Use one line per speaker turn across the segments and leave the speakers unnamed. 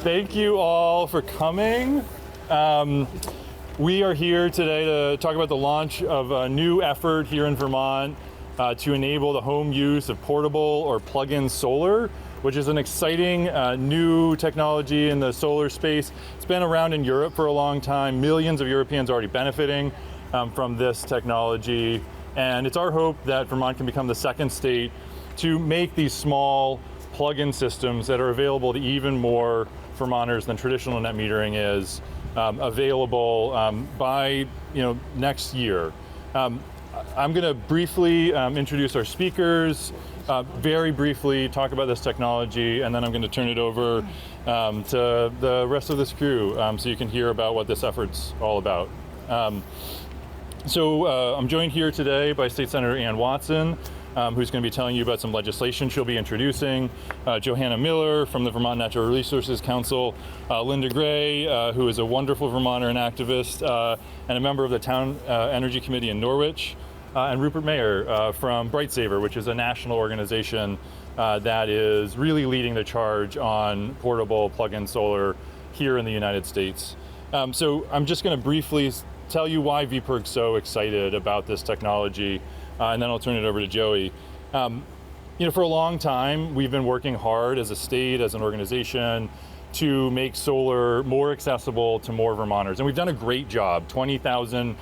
Thank you all for coming. We are here today to talk about the launch of a new effort here in Vermont to enable the home use of portable or plug-in solar, which is an exciting new technology in the solar space. It's been around in Europe for a long time. Millions of Europeans are already benefiting from this technology. And it's our hope that Vermont can become the second state to make these small plug-in systems that are available to even more Vermonters than traditional net metering is available by next year. I'm going to briefly introduce our speakers, very briefly talk about this technology, and then I'm going to turn it over to the rest of this crew so you can hear about what this effort's all about. I'm joined here today by State Senator Ann Watson, who's going to be telling you about some legislation she'll be introducing, Johanna Miller from the Vermont Natural Resources Council, Linda Gray, who is a wonderful Vermonter and activist and a member of the Town Energy Committee in Norwich, and Rupert Mayer from Brightsaver, which is a national organization that is really leading the charge on portable plug-in solar here in the United States. So I'm just going to briefly tell you why VPIRG's so excited about this technology, and then I'll turn it over to Joey. For a long time, we've been working hard as a state, as an organization, to make solar more accessible to more Vermonters. And we've done a great job. 20,000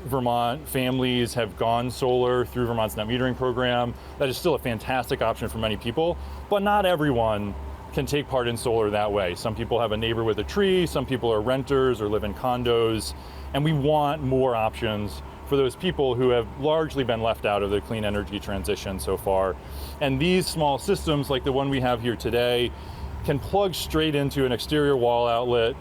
Vermont families have gone solar through Vermont's net metering program. That is still a fantastic option for many people, but not everyone can take part in solar that way. Some people have a neighbor with a tree, some people are renters or live in condos, and we want more options for those people who have largely been left out of the clean energy transition so far. And these small systems, like the one we have here today, can plug straight into an exterior wall outlet,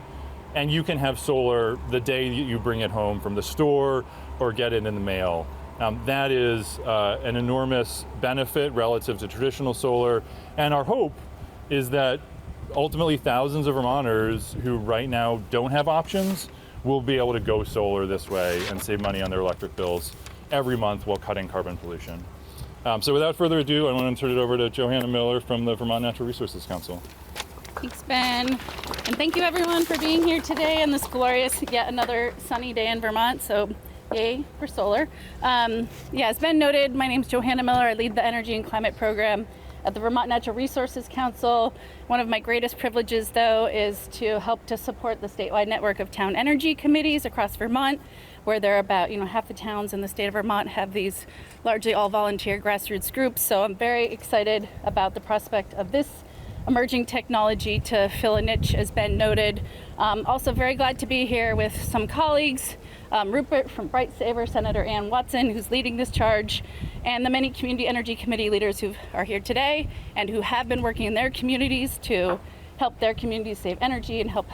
and you can have solar the day that you bring it home from the store or get it in the mail. That is an enormous benefit relative to traditional solar, and our hope is that ultimately thousands of Vermonters who right now don't have options will be able to go solar this way and save money on their electric bills every month while cutting carbon pollution. So without further ado, I want to turn it over to Johanna Miller from the Vermont Natural Resources Council.
Thanks, Ben. And thank you everyone for being here today on this glorious, yet another sunny day in Vermont. So yay for solar. As Ben noted, my name is Johanna Miller. I lead the Energy and Climate Program at the Vermont Natural Resources Council. One of my greatest privileges, though, is to help to support the statewide network of town energy committees across Vermont, where there are about half the towns in the state of Vermont have these largely all volunteer grassroots groups. So I'm very excited about the prospect of this emerging technology to fill a niche, as Ben noted. Also very glad to be here with some colleagues, Rupert from Brightsaver, Senator Ann Watson, who's leading this charge, and the many community energy committee leaders who are here today and who have been working in their communities to help their communities save energy and help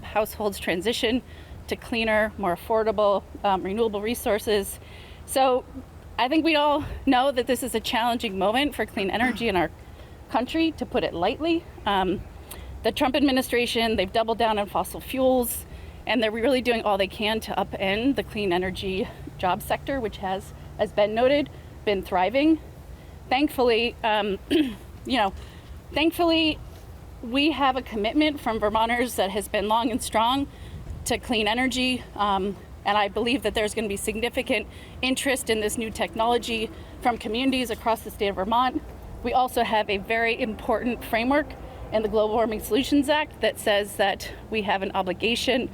households transition to cleaner, more affordable, renewable resources. So I think we all know that this is a challenging moment for clean energy in our country, to put it lightly. The Trump administration, they've doubled down on fossil fuels, and they're really doing all they can to upend the clean energy job sector, which has, as Ben noted, been thriving. Thankfully, we have a commitment from Vermonters that has been long and strong to clean energy, and I believe that there's going to be significant interest in this new technology from communities across the state of Vermont. We also have a very important framework in the Global Warming Solutions Act that says that we have an obligation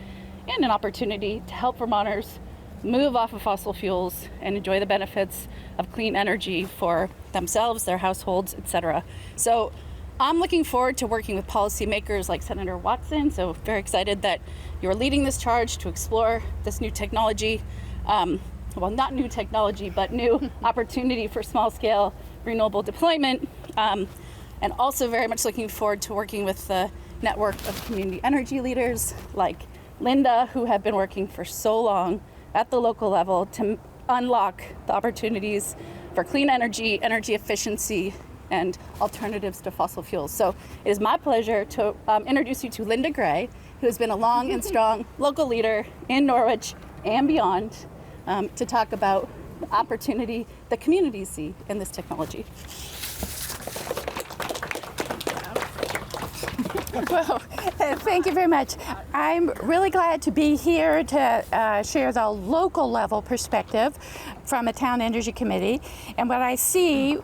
and an opportunity to help Vermonters move off of fossil fuels and enjoy the benefits of clean energy for themselves, their households, etc. So I'm looking forward to working with policymakers like Senator Watson. So very excited that you're leading this charge to explore this new technology. Well, not new technology, but new opportunity for small scale renewable deployment. And also very much looking forward to working with the network of community energy leaders like Linda, who have been working for so long at the local level to unlock the opportunities for clean energy, energy efficiency, and alternatives to fossil fuels. So it is my pleasure to introduce you to Linda Gray, who has been a long and strong local leader in Norwich and beyond, to talk about the opportunity the communities see in this technology.
Well, thank you very much. I'm really glad to be here to share the local level perspective from a town energy committee. And what I see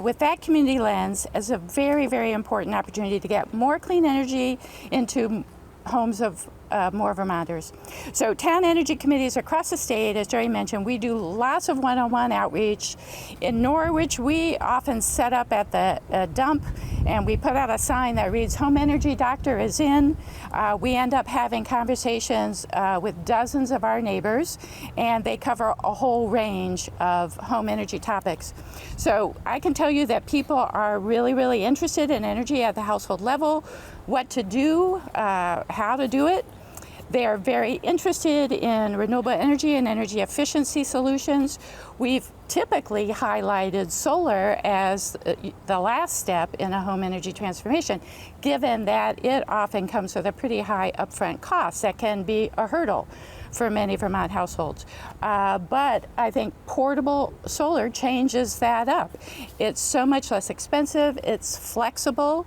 with that community lens is a very, very important opportunity to get more clean energy into homes of more Vermonters. So town energy committees across the state, as Jerry mentioned, we do lots of one-on-one outreach. In Norwich, we often set up at the dump and we put out a sign that reads, "Home Energy Doctor is in." We end up having conversations with dozens of our neighbors, and they cover a whole range of home energy topics. So I can tell you that people are really, really interested in energy at the household level, what to do, how to do it. They are very interested in renewable energy and energy efficiency solutions. We've typically highlighted solar as the last step in a home energy transformation, given that it often comes with a pretty high upfront cost that can be a hurdle for many Vermont households. But I think portable solar changes that up. It's so much less expensive, it's flexible.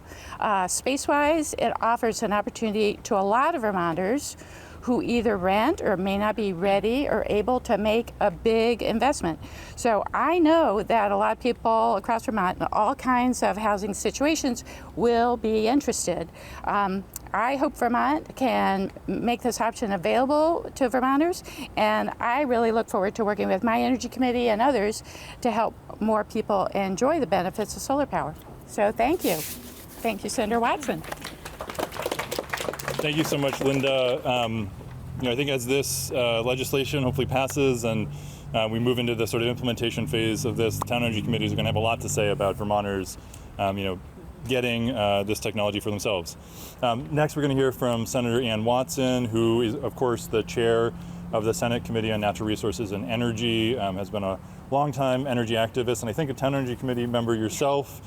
Space-wise, it offers an opportunity to a lot of Vermonters who either rent or may not be ready or able to make a big investment. So I know that a lot of people across Vermont in all kinds of housing situations will be interested. I hope Vermont can make this option available to Vermonters, and I really look forward to working with my energy committee and others to help more people enjoy the benefits of solar power. So thank you. Thank you, Senator Watson.
Thank you so much, Linda. I think as this legislation hopefully passes and we move into the sort of implementation phase of this, the town energy committees are going to have a lot to say about Vermonters, getting this technology for themselves. Next, we're going to hear from Senator Ann Watson, who is, of course, the chair of the Senate Committee on Natural Resources and Energy, has been a longtime energy activist, and I think a town energy committee member yourself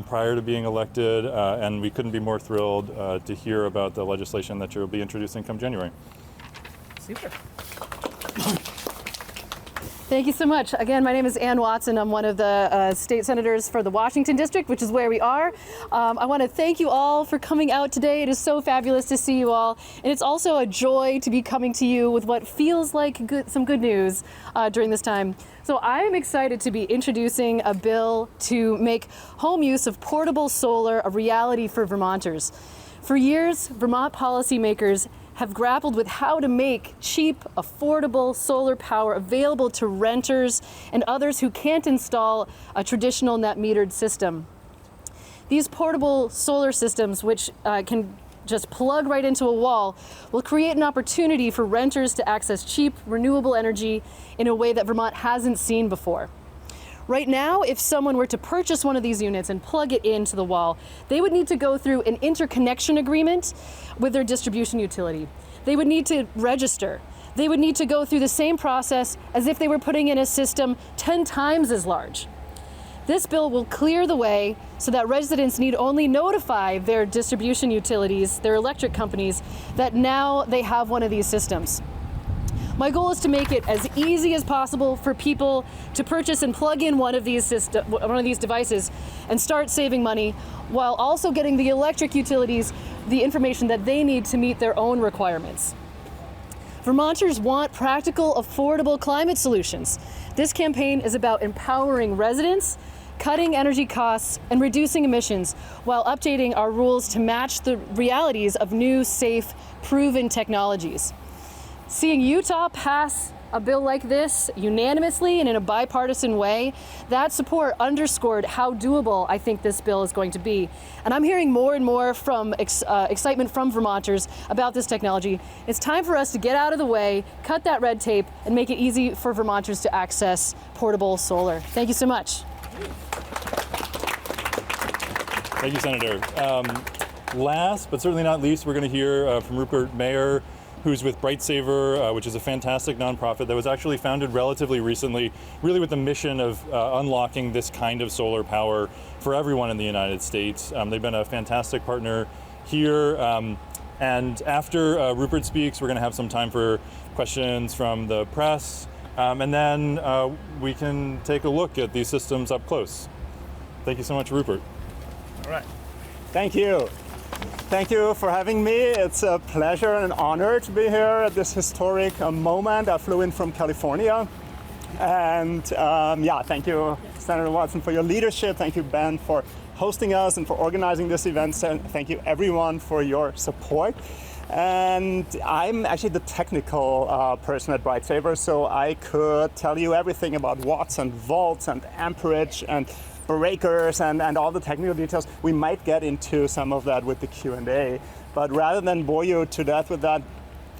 prior to being elected, and we couldn't be more thrilled to hear about the legislation that you'll be introducing come January.
Super. Thank you so much. Again, my name is Ann Watson. I'm one of the state senators for the Washington district, which is where we are. I want to thank you all for coming out today. It is so fabulous to see you all. And it's also a joy to be coming to you with what feels like some good news during this time. So I'm excited to be introducing a bill to make home use of portable solar a reality for Vermonters. For years, Vermont policymakers have grappled with how to make cheap, affordable solar power available to renters and others who can't install a traditional net metered system. These portable solar systems, which can just plug right into a wall, will create an opportunity for renters to access cheap, renewable energy in a way that Vermont hasn't seen before. Right now, if someone were to purchase one of these units and plug it into the wall, they would need to go through an interconnection agreement with their distribution utility. They would need to register. They would need to go through the same process as if they were putting in a system 10 times as large. This bill will clear the way so that residents need only notify their distribution utilities, their electric companies, that now they have one of these systems. My goal is to make it as easy as possible for people to purchase and plug in one of these devices and start saving money, while also getting the electric utilities the information that they need to meet their own requirements. Vermonters want practical, affordable climate solutions. This campaign is about empowering residents, cutting energy costs, and reducing emissions, while updating our rules to match the realities of new, safe, proven technologies. Seeing Utah pass a bill like this unanimously and in a bipartisan way, that support underscored how doable I think this bill is going to be. And I'm hearing more and more from excitement from Vermonters about this technology. It's time for us to get out of the way, cut that red tape, and make it easy for Vermonters to access portable solar. Thank you so much.
Thank you, Senator. Last, but certainly not least, we're going to hear from Rupert Mayer, who's with Bright Saver, which is a fantastic nonprofit that was actually founded relatively recently, really with the mission of unlocking this kind of solar power for everyone in the United States. They've been a fantastic partner here. And after Rupert speaks, we're going to have some time for questions from the press. And then we can take a look at these systems up close. Thank you so much, Rupert.
All right. Thank you. Thank you for having me. It's a pleasure and an honor to be here at this historic moment. I flew in from California. And thank you, Senator Watson, for your leadership. Thank you, Ben, for hosting us and for organizing this event. And thank you, everyone, for your support. And I'm actually the technical person at BrightSaver, so I could tell you everything about watts and volts and amperage and breakers and all the technical details. We might get into some of that with the Q&A, but rather than bore you to death with that,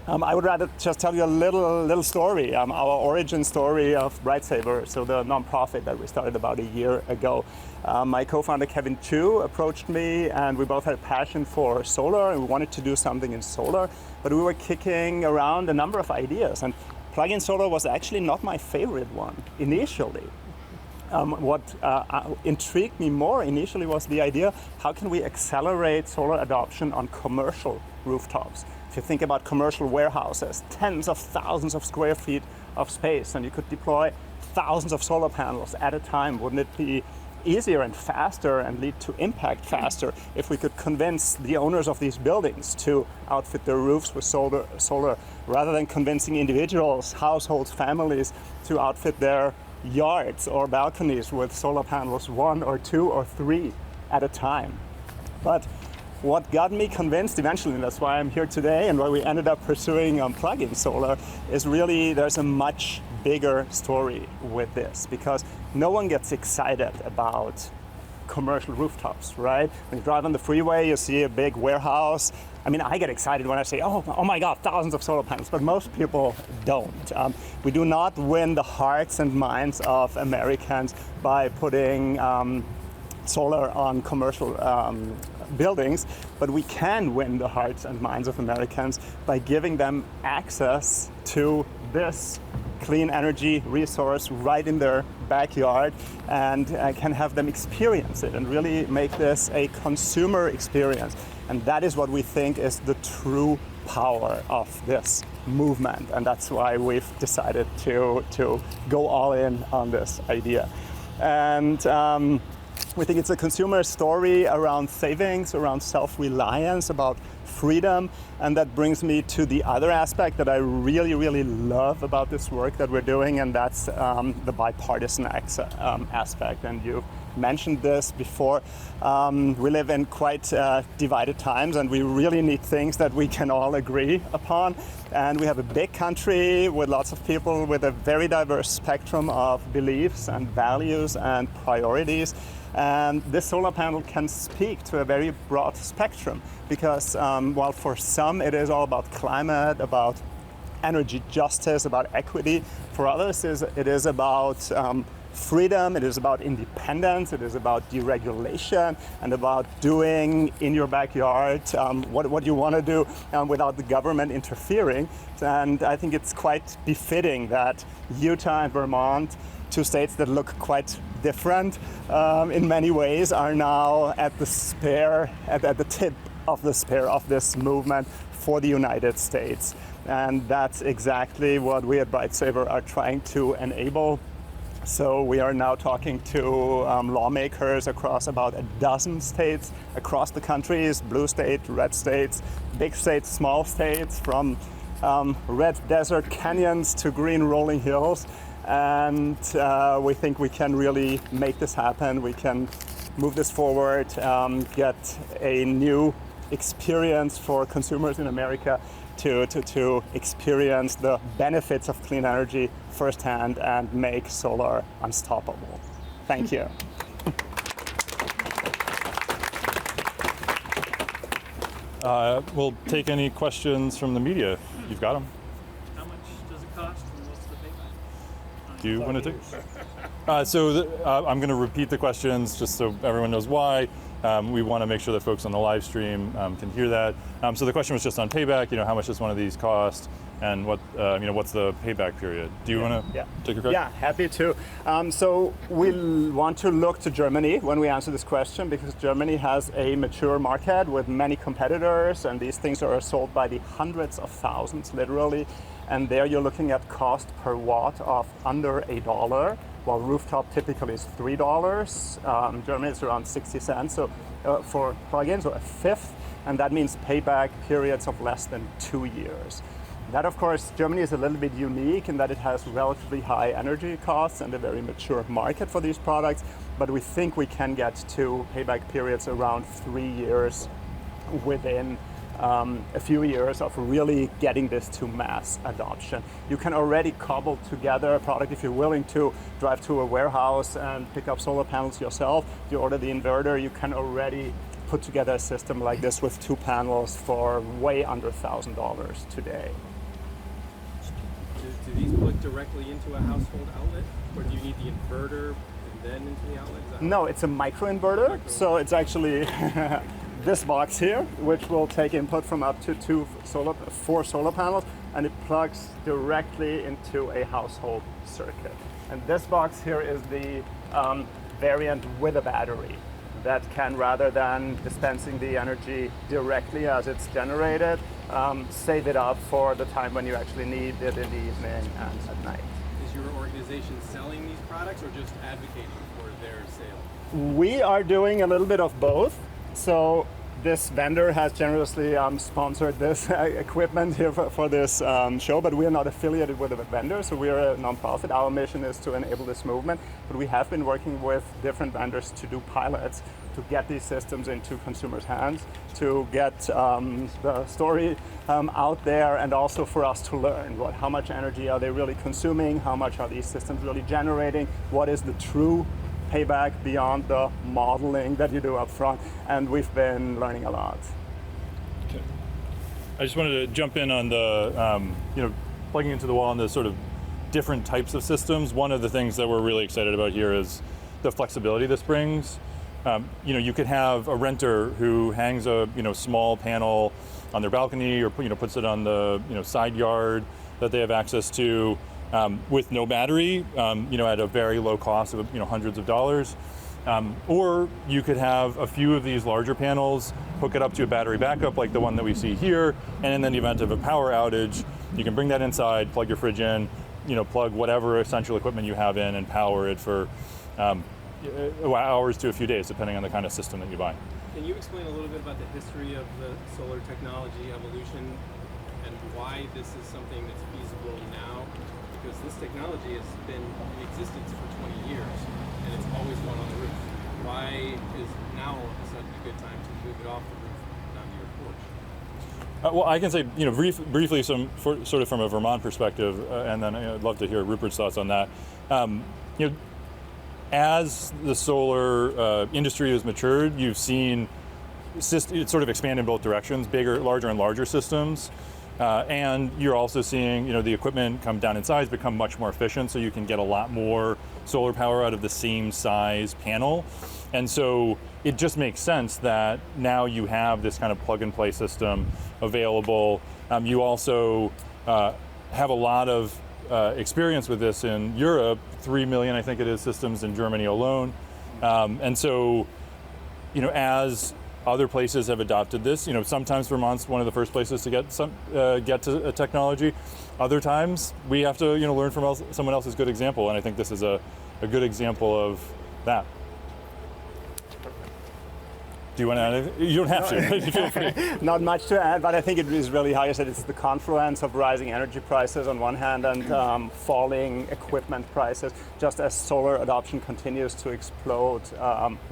I would rather just tell you a little story, our origin story of BrightSaver, so the nonprofit that we started about a year ago. My co-founder Kevin Chu approached me, and we both had a passion for solar, and we wanted to do something in solar, but we were kicking around a number of ideas, and plug-in solar was actually not my favorite one initially. What intrigued me more initially was the idea, how can we accelerate solar adoption on commercial rooftops? If you think about commercial warehouses, tens of thousands of square feet of space, and you could deploy thousands of solar panels at a time, wouldn't it be easier and faster and lead to impact faster if we could convince the owners of these buildings to outfit their roofs with solar rather than convincing individuals, households, families to outfit their yards or balconies with solar panels, 1 or 2 or 3 at a time. But what got me convinced eventually, and that's why I'm here today and why we ended up pursuing plug-in solar, is really there's a much bigger story with this, because no one gets excited about commercial rooftops, right? When you drive on the freeway, you see a big warehouse. I mean, I get excited when I say, oh my God, thousands of solar panels, but most people don't. We do not win the hearts and minds of Americans by putting solar on commercial buildings, but we can win the hearts and minds of Americans by giving them access to this clean energy resource right in their backyard, and can have them experience it and really make this a consumer experience. And that is what we think is the true power of this movement, and that's why we've decided to go all in on this idea. And we think it's a consumer story around savings, around self-reliance, about freedom, and that brings me to the other aspect that I really love about this work that we're doing, and that's the bipartisan aspect. And you mentioned this before. We live in quite divided times, and we really need things that we can all agree upon. And we have a big country with lots of people with a very diverse spectrum of beliefs and values and priorities. And this solar panel can speak to a very broad spectrum, because while for some it is all about climate, about energy justice, about equity, for others it is about freedom, it is about independence, it is about deregulation, and about doing in your backyard what you want to do without the government interfering. And I think it's quite befitting that Utah and Vermont, two states that look quite different in many ways, are now at the tip of the spear of this movement for the United States. And that's exactly what we at BrightSaver are trying to enable. So we are now talking to lawmakers across about a dozen states across the countries, blue states, red states, big states, small states, from red desert canyons to green rolling hills. And we think we can really make this happen. We can move this forward, get a new experience for consumers in America to experience the benefits of clean energy firsthand and make solar unstoppable. Thank you.
We'll take any questions from the media. You've got them.
How much does it cost, and what's the payback?
Do you want to take? I'm going to repeat the questions just so everyone knows why. We want to make sure that folks on the live stream can hear that. So the question was just on payback. How much does one of these cost, and what's the payback period? Do you want to take a crack?
Yeah, happy to. So we'll want to look to Germany when we answer this question, because Germany has a mature market with many competitors, and these things are sold by the hundreds of thousands, literally. And there you're looking at cost per watt of under $1. while rooftop typically is $3. Germany is around 60 cents. So for plug-ins, so a fifth, and that means payback periods of less than 2 years. That, of course, Germany is a little bit unique in that it has relatively high energy costs and a very mature market for these products, but we think we can get to payback periods around 3 years within a few years of really getting this to mass adoption. You can already cobble together a product if you're willing to drive to a warehouse and pick up solar panels yourself. You order the inverter, you can already put together a system like this with 2 panels for way under $1,000 today.
Do these plug directly into a household outlet, or do you need the inverter and then into the outlet?
No, it's a microinverter. So it's actually this box here, which will take input from up to 4 solar panels, and it plugs directly into a household circuit. And this box here is the variant with a battery that can, rather than dispensing the energy directly as it's generated, save it up for the time when you actually need it in the evening and at night.
Is your organization selling these products or just advocating for their sale?
We are doing a little bit of both. So this vendor has generously sponsored this equipment here for this show, but we are not affiliated with a vendor, so we are a nonprofit. Our mission is to enable this movement, but we have been working with different vendors to do pilots to get these systems into consumers' hands, to get the story out there, and also for us to learn how much energy are they really consuming, how much are these systems really generating, what is the true payback beyond the modeling that you do up front, and we've been learning a lot.
Okay. I just wanted to jump in on the, plugging into the wall and the sort of different types of systems. One of the things that we're really excited about here is the flexibility this brings. You could have a renter who hangs a small panel on their balcony, or puts it on the side yard that they have access to, with no battery, at a very low cost of hundreds of dollars. Or you could have a few of these larger panels, hook it up to a battery backup like the one that we see here, and in the event of a power outage, you can bring that inside, plug your fridge in, plug whatever essential equipment you have in, and power it for hours to a few days, depending on the kind of system that you buy.
Can you explain a little bit about the history of the solar technology evolution and why this is something that's feasible now? Because this technology has been in existence for 20 years, and it's always gone on the roof. Why is now all of a sudden a good time to move it off the roof down to your porch?
Well, I can say, briefly, sort of from a Vermont perspective, and then I'd love to hear Rupert's thoughts on that. As the solar industry has matured, you've seen it sort of expand in both directions, larger and larger systems. And you're also seeing, the equipment come down in size, become much more efficient, so you can get a lot more solar power out of the same size panel. And so it just makes sense that now you have this kind of plug-and-play system available. You also have a lot of experience with this in Europe, 3 million, I think it is, systems in Germany alone. And so, as other places have adopted this, sometimes Vermont's one of the first places to get to a technology. Other times we have to, learn from someone else's good example, and I think this is a good example of that. Do you want to add anything? You don't have to. Feel free.
Not much to add, but I think it is really, how you said, it's the confluence of rising energy prices on one hand and falling equipment prices. Just as solar adoption continues to explode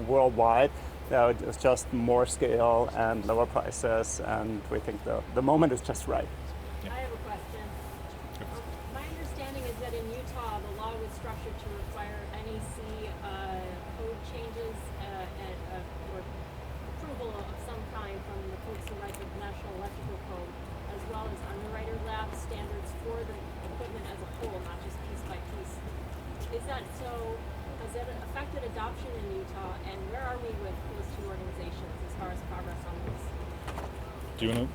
worldwide, it's just more scale and lower prices, and we think the moment is just right.
I have a question. My understanding is that in Utah, the law was structured to require NEC code changes or approval of some kind from the folks who write the National Electrical Code, as well as underwriter lab standards for the equipment as a whole, not just piece by piece. Is that so? Has that affected adoption in Utah, and where are we with those two organizations as far as progress on this?
Do you want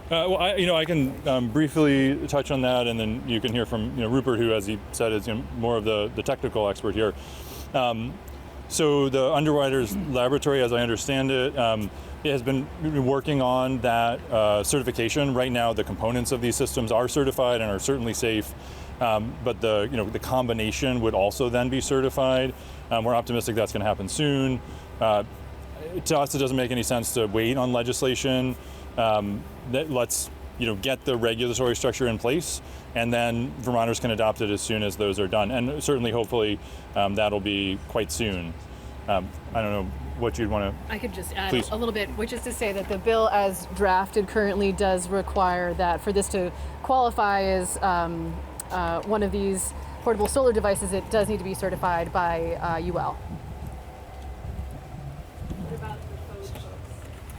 to? Well, I can briefly touch on that, and then you can hear from Rupert, who, as he said, is more of the technical expert here. So the Underwriters Laboratory, as I understand it, it has been working on that certification. Right now, the components of these systems are certified and are certainly safe, but the combination would also then be certified. We're optimistic that's going to happen soon. To us, it doesn't make any sense to wait on legislation. Let's get the regulatory structure in place, and then Vermonters can adopt it as soon as those are done. And certainly, hopefully, that'll be quite soon. I don't know what you'd want to.
I could just add
Please.
a little bit, which is to say that the bill as drafted currently does require that for this to qualify as one of these portable solar devices, it does need to be certified by UL.
What about the code books?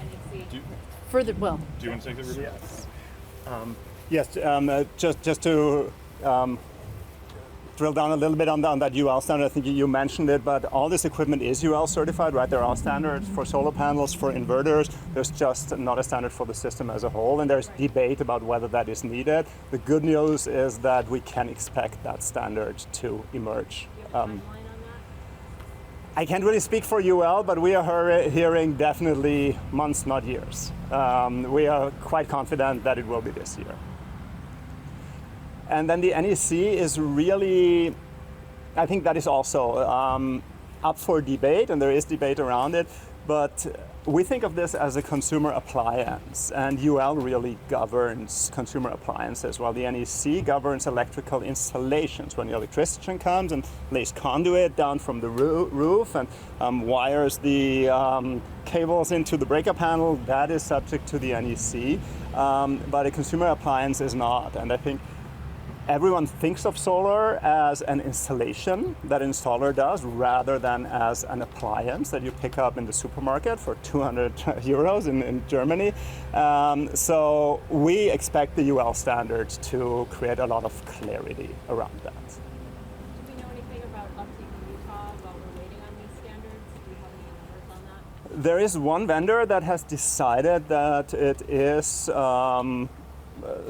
NEC?
Do you want to take the review?
Yes. Just to drill down a little bit on that UL standard. I think you mentioned it, but all this equipment is UL certified, right? There are standards for solar panels, for inverters. There's just not a standard for the system as a whole, and there's debate about whether that is needed. The good news is that we can expect that standard to emerge.
Do you have a timeline on that?
I can't really speak for UL, but we are hearing definitely months, not years. We are quite confident that it will be this year. And then the NEC is really, I think that is also up for debate, and there is debate around it, but we think of this as a consumer appliance, and UL really governs consumer appliances, while the NEC governs electrical installations. When the electrician comes and lays conduit down from the roof and wires the cables into the breaker panel, that is subject to the NEC, but a consumer appliance is not. And I think everyone thinks of solar as an installation that an installer does rather than as an appliance that you pick up in the supermarket for 200 euros in Germany. So we expect the UL standard to create a lot of clarity around that.
Do we know anything about uptake in Utah while we're waiting on these standards? Do you have any numbers on that?
There is one vendor that has decided that it is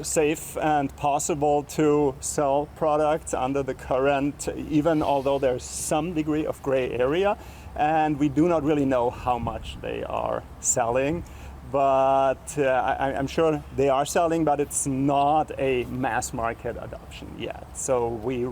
safe and possible to sell products under the current, even although there's some degree of gray area, and we do not really know how much they are selling. But I'm sure they are selling, but it's not a mass market adoption yet. So we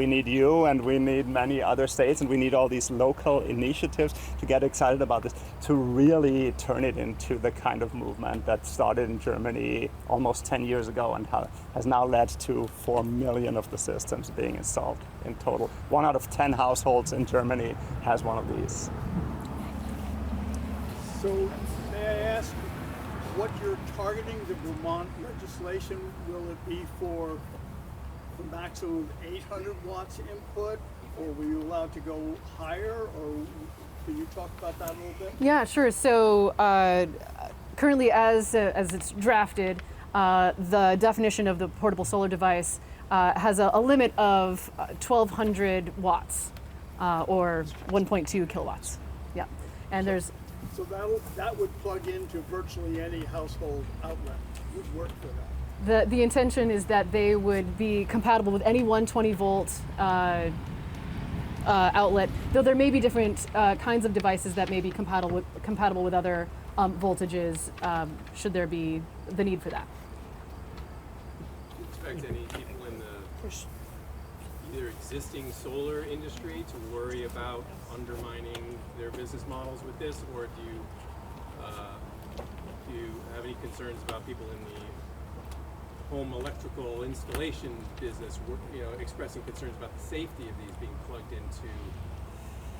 need you, and we need many other states, and we need all these local initiatives to get excited about this, to really turn it into the kind of movement that started in Germany almost 10 years ago and has now led to 4 million of the systems being installed in total. 1 out of 10 households in Germany has one of these.
So, may I ask what you're targeting the Vermont legislation? Will it be for the maximum of 800 watts input, or were you allowed to go higher, or can you talk about that a little bit?
Yeah, sure. So currently, as it's drafted, the definition of the portable solar device has a limit of 1,200 watts, or 1.2 kilowatts. Yeah, and there's.
So that would plug into virtually any household outlet. Would work for that.
The intention is that they would be compatible with any 120 volt outlet, though there may be different kinds of devices that may be compatible with other voltages, should there be the need for that.
Do you expect any people in the either existing solar industry to worry about undermining their business models with this, or do you have any concerns about people in the home electrical installation business, expressing concerns about the safety of these being plugged into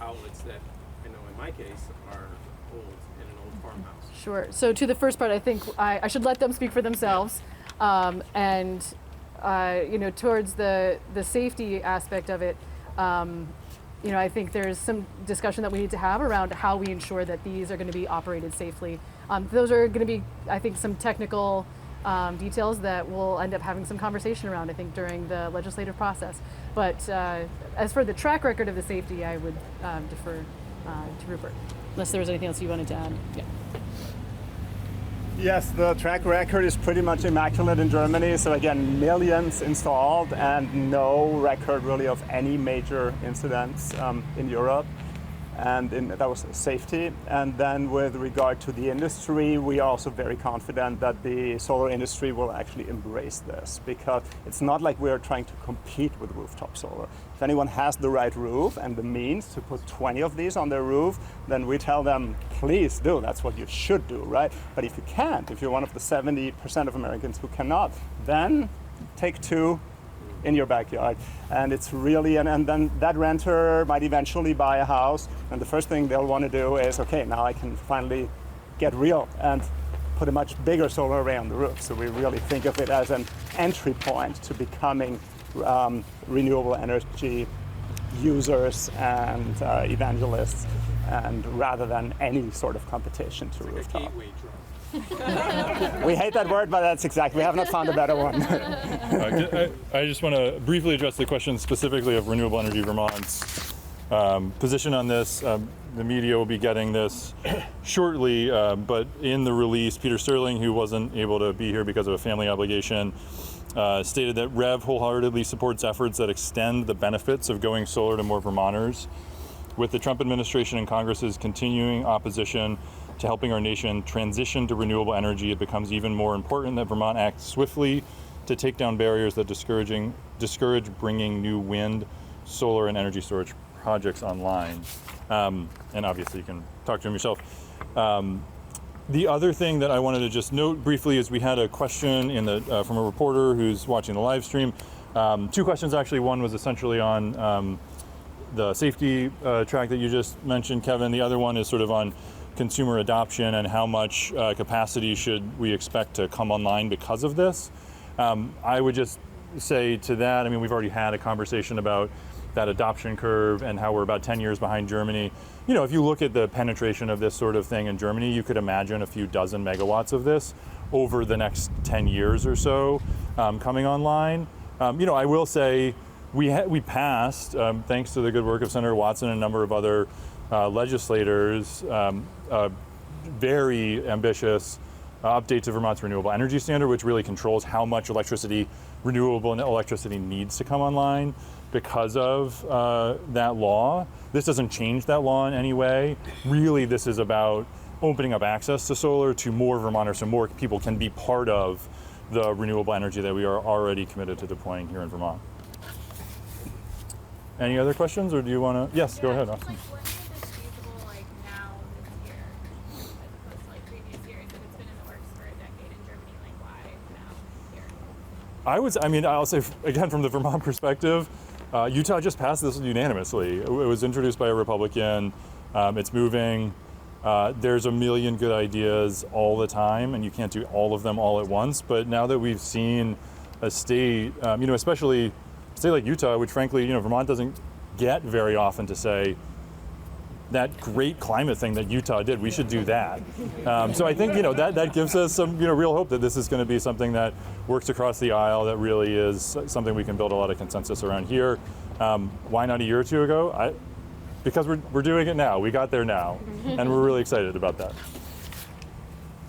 outlets that I know in my case are old in an old farmhouse?
Sure. So to the first part, I think I should let them speak for themselves, and towards the safety aspect of it. I think there's some discussion that we need to have around how we ensure that these are going to be operated safely. Those are going to be, I think, some technical details that we'll end up having some conversation around, I think, during the legislative process. But as for the track record of the safety, I would defer to Rupert, unless there was anything else you wanted to add. Yeah.
Yes, the track record is pretty much immaculate in Germany. So again, millions installed and no record really of any major incidents in Europe. and that was safety. And then with regard to the industry, we are also very confident that the solar industry will actually embrace this, because it's not like we're trying to compete with rooftop solar. If anyone has the right roof and the means to put 20 of these on their roof, then we tell them, please do, that's what you should do, right? But if you can't, if you're one of the 70% of Americans who cannot, then take 2 in your backyard. And it's really, and then that renter might eventually buy a house, and the first thing they'll want to do is, okay, now I can finally get real and put a much bigger solar array on the roof. So we really think of it as an entry point to becoming renewable energy users and evangelists, and rather than any sort of competition to rooftop.
Gateway drug.
We hate that word, but that's exactly, we have not found a better one.
I just want to briefly address the question specifically of Renewable Energy Vermont's position on this. The media will be getting this shortly, but in the release, Peter Sterling, who wasn't able to be here because of a family obligation, stated that REV wholeheartedly supports efforts that extend the benefits of going solar to more Vermonters. With the Trump administration and Congress's continuing opposition to helping our nation transition to renewable energy, it becomes even more important that Vermont acts swiftly to take down barriers that discourage bringing new wind, solar, and energy storage projects online. And obviously you can talk to him yourself. The other thing that I wanted to just note briefly is we had a question from a reporter who's watching the live stream. 2 questions actually. One was essentially on the safety track that you just mentioned, Kevin. The other one is sort of on consumer adoption and how much capacity should we expect to come online because of this. I would just say to that, I mean, we've already had a conversation about that adoption curve and how we're about 10 years behind Germany. You know, if you look at the penetration of this sort of thing in Germany, you could imagine a few dozen megawatts of this over the next 10 years or so coming online. You know, I will say we passed, thanks to the good work of Senator Watson and a number of other legislators, a very ambitious update to Vermont's renewable energy standard, which really controls how much renewable electricity needs to come online because of that law. This doesn't change that law in any way. Really, this is about opening up access to solar to more Vermonters, so more people can be part of the renewable energy that we are already committed to deploying here in Vermont. Any other questions, or do you want to? Yes, go ahead. Austin.
When is this feasible, like now this year, as opposed to like previous years? If it's been in the works for a decade in Germany, like why now here?
I mean, I'll say again from the Vermont perspective, Utah just passed this unanimously. It was introduced by a Republican. It's moving. There's a million good ideas all the time, and you can't do all of them all at once. But now that we've seen a state, you know, especially a state like Utah, which frankly, you know, Vermont doesn't get very often to say that great climate thing that Utah did, we should do that. So I think, you know, that gives us some, you know, real hope that this is going to be something that works across the aisle, that really is something we can build a lot of consensus around here. Why not a year or two ago? Because we're doing it now. We got there now, and we're really excited about that.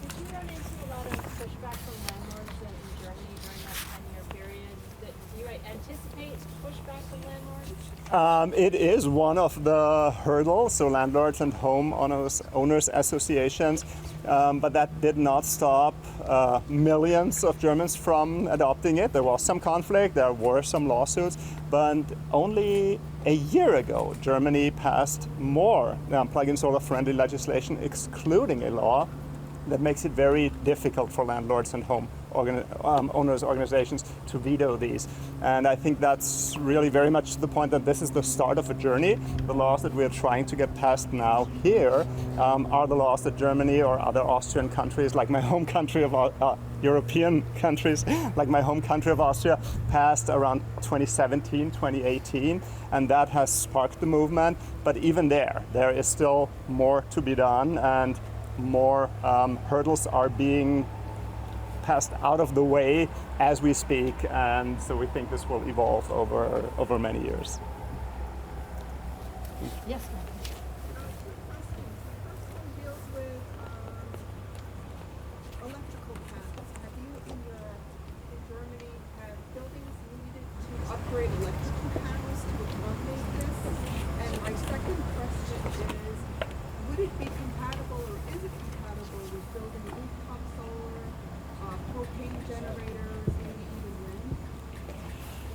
Did you run into a lot of pushback from landlords in Germany during that 10-year period? Do you anticipate pushback from landlords?
It is one of the hurdles, so landlords and owners associations, but that did not stop millions of Germans from adopting it. There was some conflict, there were some lawsuits, but only a year ago, Germany passed more plug-in solar friendly legislation, excluding a law that makes it very difficult for landlords and owners organizations to veto these. And I think that's really very much the point that this is the start of a journey. The laws that we're trying to get passed now here are the laws that Germany or other Austrian countries, like my home country of European countries, like my home country of Austria, passed around 2017, 2018, and that has sparked the movement. But even there is still more to be done, and more hurdles are being passed out of the way as we speak, and so we think this will evolve over many years.
Yes.
Deals with electrical panels. Have you in Germany had buildings needed to upgrade electrical panels to accommodate this? And my second question is,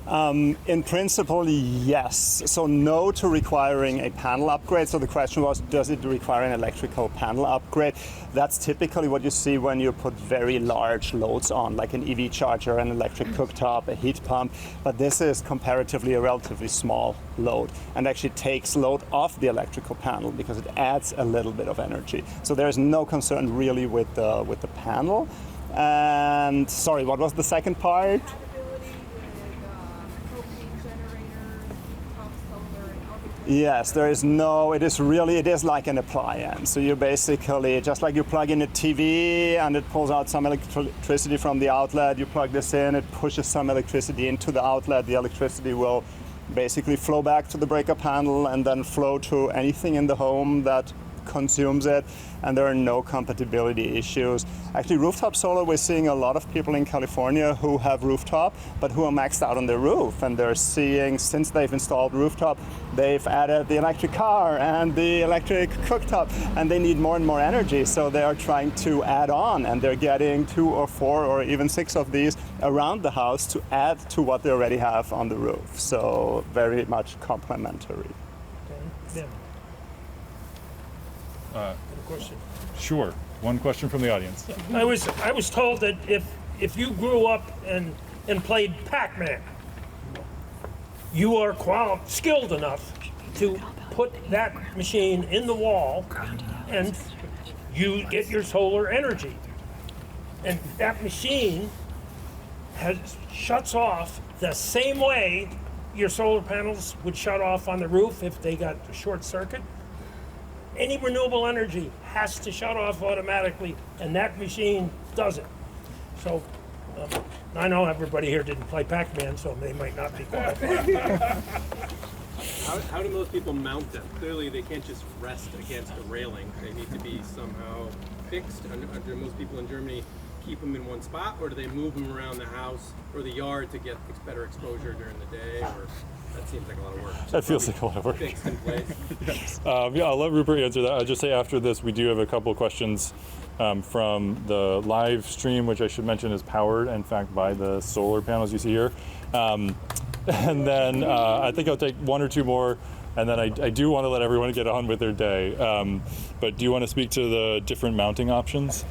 In principle, yes. So no to requiring a panel upgrade. So the question was, does it require an electrical panel upgrade? That's typically what you see when you put very large loads on, like an EV charger, an electric cooktop, a heat pump. But this is comparatively a relatively small load and actually takes load off the electrical panel because it adds a little bit of energy. So there's no concern really with the panel. And sorry, what was the second part?
Compatibility with propane generators, rooftop solar, and other things.
Yes, there is no, it is like an appliance. So you basically, just like you plug in a TV and it pulls out some electricity from the outlet, you plug this in, it pushes some electricity into the outlet, the electricity will basically flow back to the breaker panel and then flow to anything in the home that consumes it, and there are no compatibility issues. Actually, rooftop solar, we're seeing a lot of people in California who have rooftop, but who are maxed out on their roof, and they're seeing, since they've installed rooftop, they've added the electric car and the electric cooktop, and they need more and more energy, so they are trying to add on, and they're getting 2 or 4 or even 6 of these around the house to add to what they already have on the roof. So very much complementary.
Tim, question.
Sure. One question from the audience.
I was told that if you grew up and played Pac-Man, you are skilled enough to put that machine in the wall and you get your solar energy. And that machine shuts off the same way your solar panels would shut off on the roof if they got a short circuit. Any renewable energy has to shut off automatically, and that machine doesn't. So I know everybody here didn't play Pac-Man, so they might not be qualified.
How do most people mount them? Clearly, they can't just rest against a railing. They need to be somehow fixed. Do most people in Germany keep them in one spot, or do they move them around the house or the yard to get better exposure during the day? Or that seems like a lot of work.
That feels like a lot of work.
Fixed in place.
Yeah, I'll let Rupert answer that. I'll just say after this, we do have a couple of questions from the live stream, which I should mention is powered, in fact, by the solar panels you see here. And then I think I'll take 1 or 2 more, and then I do want to let everyone get on with their day. But do you want to speak to the different mounting options?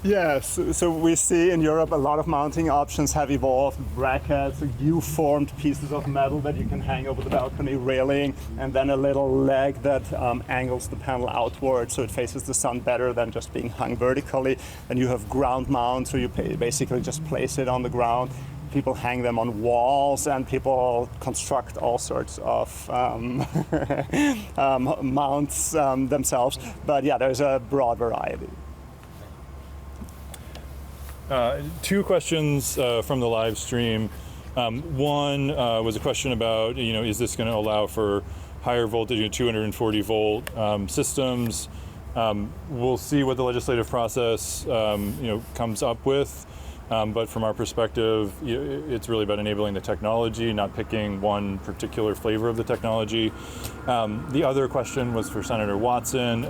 Yes, so we see in Europe a lot of mounting options have evolved, brackets, U-formed pieces of metal that you can hang over the balcony railing, and then a little leg that angles the panel outward so it faces the sun better than just being hung vertically. And you have ground mounts, so you basically just place it on the ground. People hang them on walls, and people construct all sorts of mounts themselves. But yeah, there's a broad variety.
2 questions from the live stream. One was a question about, is this going to allow for higher voltage, 240 volt systems? We'll see what the legislative process, comes up with. But from our perspective, it's really about enabling the technology, not picking one particular flavor of the technology. The other question was for Senator Watson.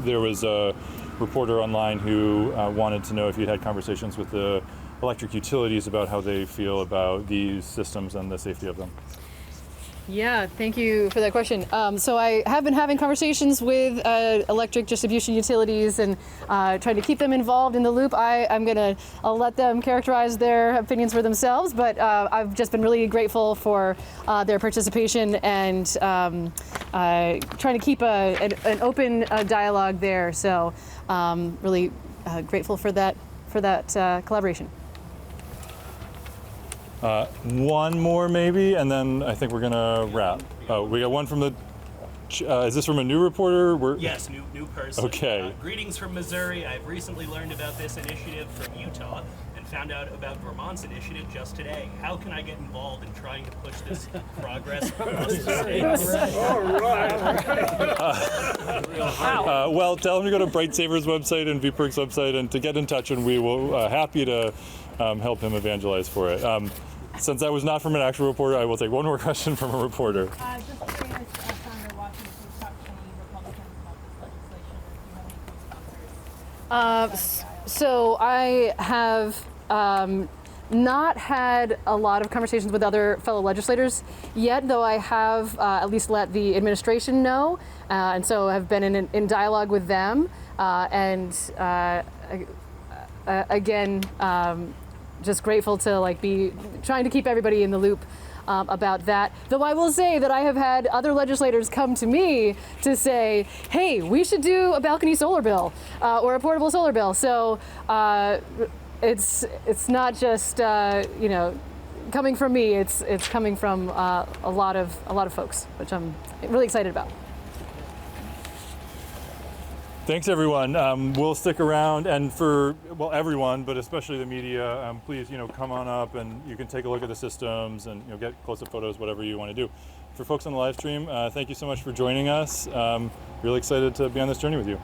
There was a reporter online who wanted to know if you'd had conversations with the electric utilities about how they feel about these systems and the safety of them.
Yeah, thank you for that question. So I have been having conversations with electric distribution utilities and trying to keep them involved in the loop. I'll let them characterize their opinions for themselves, but I've just been really grateful for their participation and trying to keep an open dialogue there. So really grateful for that collaboration.
1 more maybe, and then I think we're gonna wrap. We got one from the, is this from a new reporter?
Yes, new person.
Okay.
Greetings from Missouri. I've recently learned about this initiative from Utah and found out about Vermont's initiative just today. How can I get involved in trying to push this progress across the states?
Well, tell them to go to Bright Saver's website and VPERC's website and to get in touch, and we will happy to help him evangelize for it. Since that was not from an actual reporter, I will take 1 more question from a reporter.
Just curious, Senator Watson, if you've talked to any Republicans about this legislation, if you have any co-sponsors.
So I have not had a lot of conversations with other fellow legislators yet, though I have at least let the administration know, and so have been in dialogue with them. Again, just grateful to like be trying to keep everybody in the loop about that. Though I will say that I have had other legislators come to me to say, hey, we should do a balcony solar bill or a portable solar bill. So it's not just coming from me. It's coming from a lot of folks, which I'm really excited about.
Thanks, everyone. We'll stick around, and for everyone, but especially the media, please come on up and you can take a look at the systems and get close-up photos, whatever you want to do. For folks on the live stream, thank you so much for joining us. Really excited to be on this journey with you.